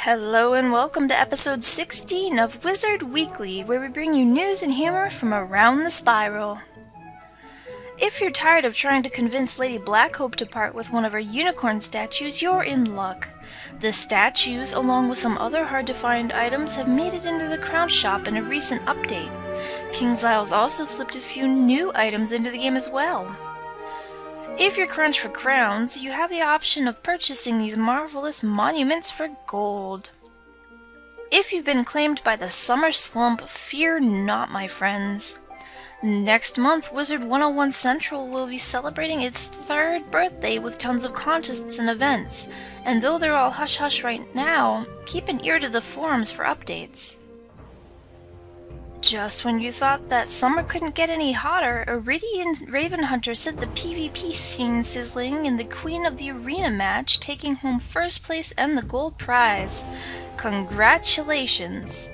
Hello and welcome to episode 16 of Wizard Weekly, where we bring you news and humor from around the spiral. If you're tired of trying to convince Lady Blackhope to part with one of her unicorn statues, you're in luck. The statues, along with some other hard-to-find items, have made it into the crown shop in a recent update. KingsIsle's also slipped a few new items into the game as well. If you're crunched for crowns, you have the option of purchasing these marvelous monuments for gold. If you've been claimed by the summer slump, fear not, my friends. Next month, Wizard 101 Central will be celebrating its 3rd birthday with tons of contests and events, and though they're all hush-hush right now, keep an ear to the forums for updates. Just when you thought that summer couldn't get any hotter, Iridian Ravenhunter set the PvP scene sizzling in the Queen of the Arena match, taking home 1st place and the gold prize. Congratulations!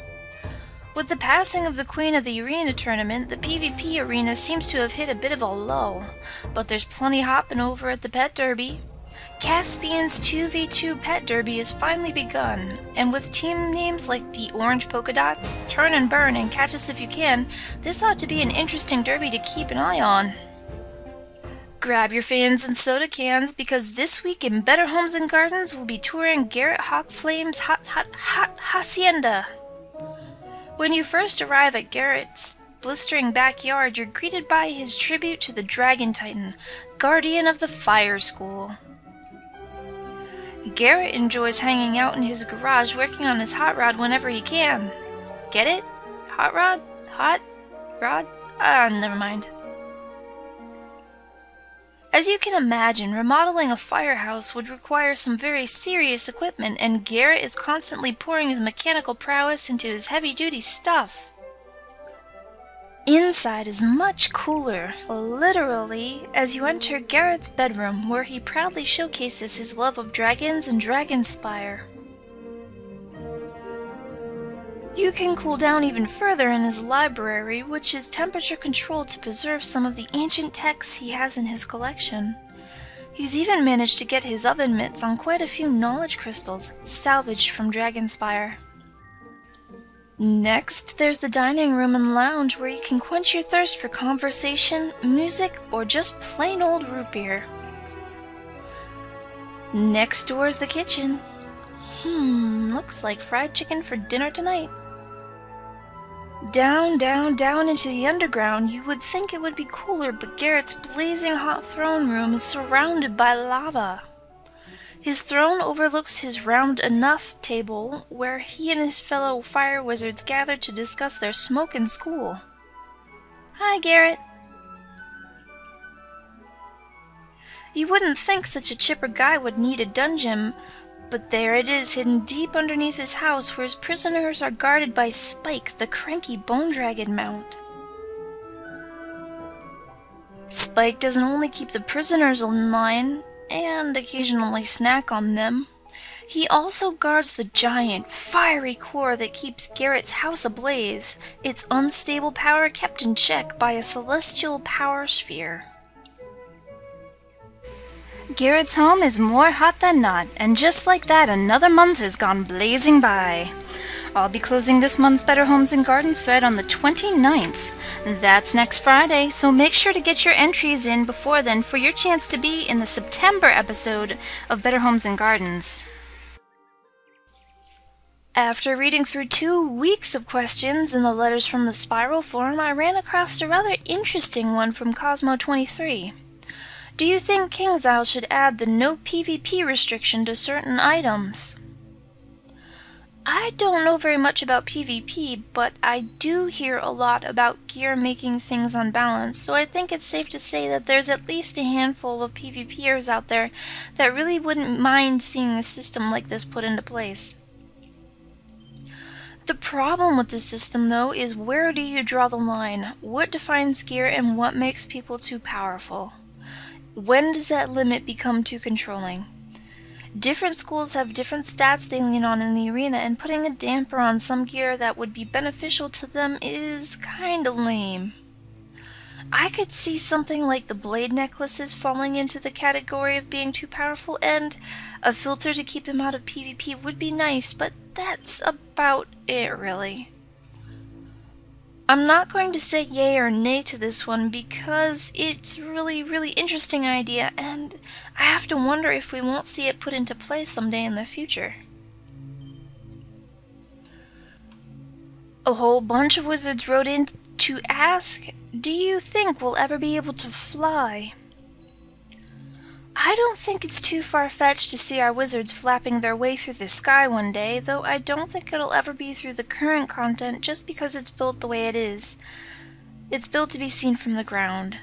With the passing of the Queen of the Arena tournament, the PvP arena seems to have hit a bit of a lull, but there's plenty hopping over at the Pet Derby. Caspian's 2v2 Pet Derby has finally begun, and with team names like the Orange Polka Dots, Turn and Burn, and Catch Us If You Can, this ought to be an interesting derby to keep an eye on. Grab your fans and soda cans, because this week in Better Homes and Gardens we'll be touring Garret Hawkflames' Hot Hacienda. When you first arrive at Garret's blistering backyard, you're greeted by his tribute to the Dragon Titan, guardian of the Fire School. Garret enjoys hanging out in his garage working on his hot rod whenever he can. Get it? Hot rod? Hot rod? Never mind. As you can imagine, remodeling a firehouse would require some very serious equipment, and Garret is constantly pouring his mechanical prowess into his heavy-duty stuff. Inside is much cooler, literally, as you enter Garret's bedroom, where he proudly showcases his love of dragons and Dragonspire. You can cool down even further in his library, which is temperature controlled to preserve some of the ancient texts he has in his collection. He's even managed to get his oven mitts on quite a few knowledge crystals, salvaged from Dragonspire. Next, there's the dining room and lounge, where you can quench your thirst for conversation, music, or just plain old root beer. Next door is the kitchen. Looks like fried chicken for dinner tonight. Down, down, down into the underground, you would think it would be cooler, but Garret's blazing hot throne room is surrounded by lava. His throne overlooks his round enough table, where he and his fellow fire wizards gather to discuss their smoke in school. Hi, Garret. You wouldn't think such a chipper guy would need a dungeon, but there it is, hidden deep underneath his house, where his prisoners are guarded by Spike, the cranky bone dragon mount. Spike doesn't only keep the prisoners in line, and occasionally snack on them. He also guards the giant, fiery core that keeps Garret's house ablaze, its unstable power kept in check by a celestial power sphere. Garret's home is more hot than not, and just like that, another month has gone blazing by. I'll be closing this month's Better Homes and Gardens thread on the 29th. That's next Friday, so make sure to get your entries in before then for your chance to be in the September episode of Better Homes and Gardens. After reading through 2 weeks of questions in the Letters from the Spiral forum, I ran across a rather interesting one from Cosmo23. Do you think KingsIsle should add the no PvP restriction to certain items? I don't know very much about PvP, but I do hear a lot about gear making things unbalanced, so I think it's safe to say that there's at least a handful of PvPers out there that really wouldn't mind seeing a system like this put into place. The problem with this system, though, is where do you draw the line? What defines gear and what makes people too powerful? When does that limit become too controlling? Different schools have different stats they lean on in the arena, and putting a damper on some gear that would be beneficial to them is kinda lame. I could see something like the blade necklaces falling into the category of being too powerful, and a filter to keep them out of PvP would be nice, but that's about it, really. I'm not going to say yay or nay to this one because it's a really interesting idea, and I have to wonder if we won't see it put into play someday in the future. A whole bunch of wizards wrote in to ask, do you think we'll ever be able to fly? I don't think it's too far-fetched to see our wizards flapping their way through the sky one day, though I don't think it'll ever be through the current content just because it's built the way it is. It's built to be seen from the ground.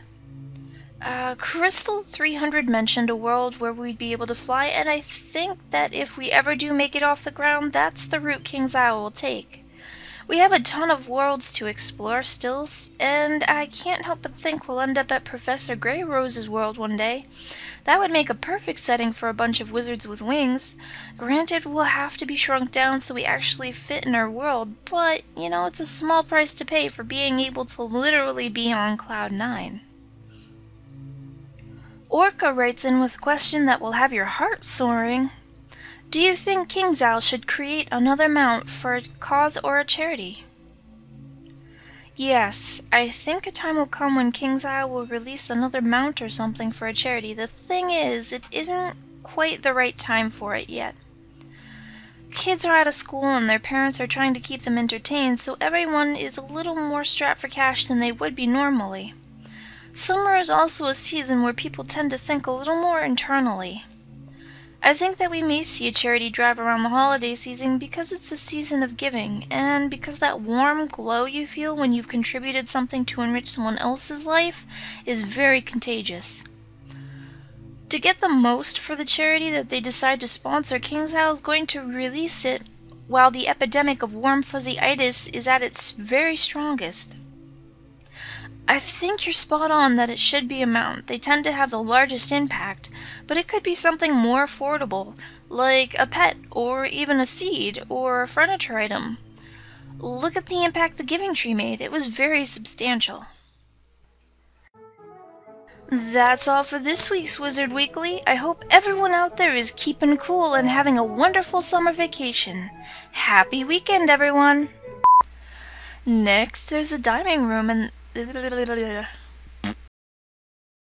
Crystal 300 mentioned a world where we'd be able to fly, and I think that if we ever do make it off the ground, that's the route KingsIsle will take. We have a ton of worlds to explore still, and I can't help but think we'll end up at Professor Greyrose's world one day. That would make a perfect setting for a bunch of wizards with wings. Granted, we'll have to be shrunk down so we actually fit in her world, but, you know, it's a small price to pay for being able to literally be on Cloud 9. Orca writes in with a question that will have your heart soaring. Do you think KingsIsle should create another mount for a cause or a charity? Yes, I think a time will come when KingsIsle will release another mount or something for a charity. The thing is, it isn't quite the right time for it yet. Kids are out of school and their parents are trying to keep them entertained, so everyone is a little more strapped for cash than they would be normally. Summer is also a season where people tend to think a little more internally. I think that we may see a charity drive around the holiday season because it's the season of giving, and because that warm glow you feel when you've contributed something to enrich someone else's life is very contagious. To get the most for the charity that they decide to sponsor, KingsIsle is going to release it while the epidemic of warm fuzzy-itis is at its very strongest. I think you're spot on that it should be a mount. They tend to have the largest impact, but it could be something more affordable, like a pet, or even a seed, or a furniture item. Look at the impact the Giving Tree made. It was very substantial. That's all for this week's Wizard Weekly. I hope everyone out there is keeping cool and having a wonderful summer vacation. Happy weekend, everyone! Next, there's a dining room and...